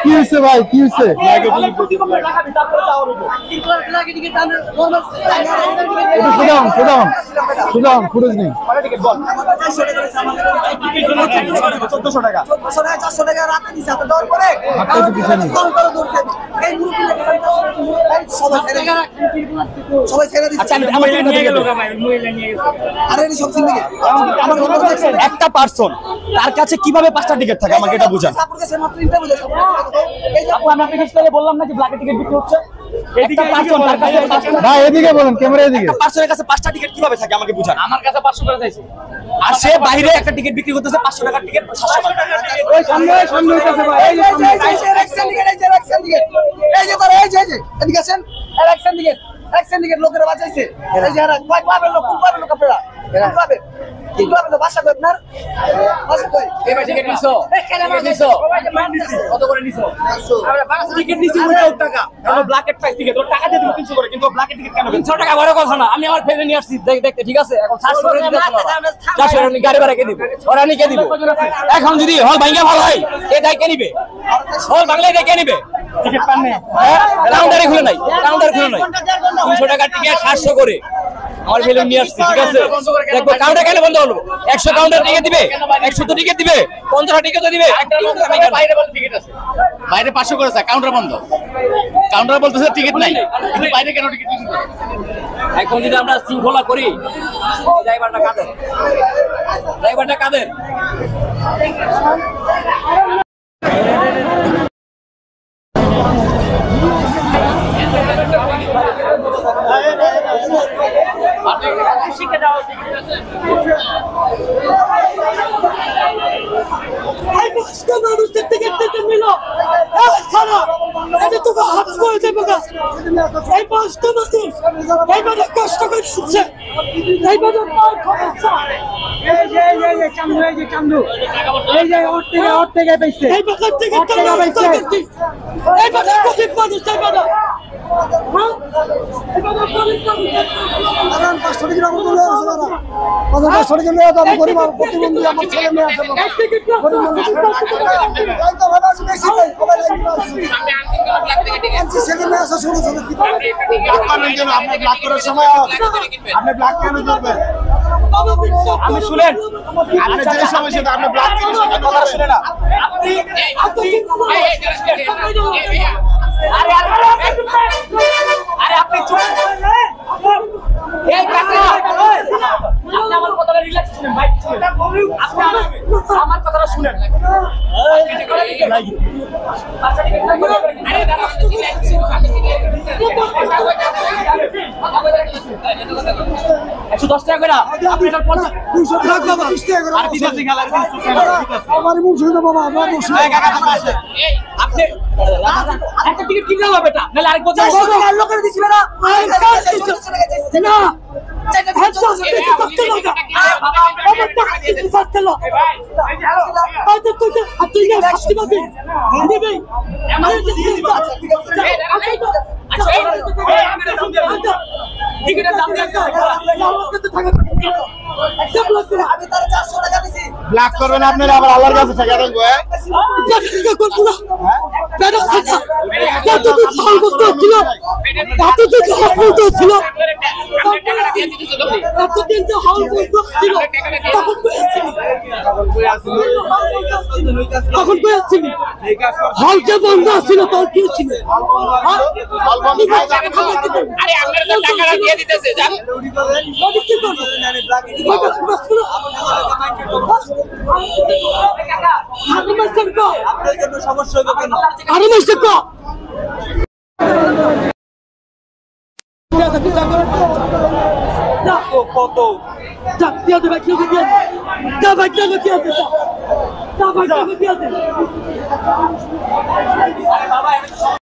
কি হয়েছে ভাই, কি হয়েছে? ফুটেজ নেই। 1400 টাকা 400 টাকা রাতে দিছে এত দর করে সবাই ছেড়ে দিচ্ছে। আচ্ছা আমার নিয়ে গেল ভাই, মহিলা নিয়ে গেল। আরে এই সব সিন্ডিকেট আমার একটা পারসন তার কাছে কিভাবে 5টা টিকিট থাকে আমাকে এটা বুঝান। এই যে আপু আমি আপনাকে স্টাইলে বললাম না যে ব্ল্যাক টিকিট বিক্রি হচ্ছে, এদিকে পারসন তার কাছে ভাই এদিকে বলেন, ক্যামেরা এদিকে। একটা পারসনের কাছে 5টা টিকিট কিভাবে থাকে আমাকে বুঝান। আমার কাছে 500 টাকা চাইছে আর সে বাইরে একটা টিকিট বিক্রি করতেছে 500 টাকার টিকিট 700 টাকা। ওই সামনে হইতাছে ভাই, এই যে এক্সেন টিকিট, এই যে তারা এই যে এদিকে আছেন এক্সেন টিকিট লোকেরা বাঁচাইছে। এই যে এরা কয় পাবে লোক আপনারা পাবে কি পাবে তো বাসা কই আপনার বাসা কই এবার টিকিট নিছো কত করে নিছো? আমরা 5 টিকিট নিছি 1 টাকা কারণ ব্ল্যাকেট প্রাইস টিকিট ওর টাকা দিয়ে 300 করে, কিন্তু ব্ল্যাকেট টিকিট কেন 300 টাকা বড় কথা না। আমি আমার ফেলে নিয়ে আসছি দেখতে, ঠিক আছে? এখন 700 করে দিতে হবে। 400 টাকা গাড়ি ভাড়া কে দিবে? ওরা নি কে দিবে? এখন যদি হল ভাঙা ভালো হয় এ দায় কে নিবে? হল বাংলায় কে নিবে? টিকিট পান না কাউন্টারে খুলে নাই 200 টাকা টিকিট 700 করে আমার ফেলে নিয়ে আসছি, ঠিক আছে? দেখবো কাউন্টার কেন বন্ধ হলো? 100 কাউন্টার টিকিট দিবে, 100 তো টিকিট দিবে, 15 টিকিট দিবে। বাইরে বলে টিকিট আছে, বাইরে 500 করেছে, কাউন্টার বন্ধ। কাউন্টার বলতেছে টিকিট নাই, কিন্তু বাইরে কেন টিকিট বিক্রি করে? এখন যদি আমরা শৃঙ্খলা করি, ড্রাইভারটা কাদের? আমি শুনেন আপনি যে সমস্যা আপনি ব্ল্যাক কথা শুনে না আরে আপনি চুপ। এই কাকা আপনি আমার কথাটা রিল্যাক্স শুনেন ভাই, আপনি আমার কথাটা শুনেন। আরে দাদা 110 টাকা করে আপনি এটা 200 টাকা বাবা 20 টাকা করে আর বিদেশি খেলার আমার মুখ শুনে বাবা আমার মুখ শুনে কাকা আছে আপনি একটা টিকিট কিনতে হবে এটা নালে আরেক বছর লোকের দিছিবে না না ব্ল্যাক করবেন আপনারা, আবার আল্লাহর কাছে টাকা দেবো। তখন পেয়েছিলি হল যে বন্ধ ছিল তোর কি ছিল? আরে আপনারা তো টাকাটা দিয়ে দিতেছে জান। কত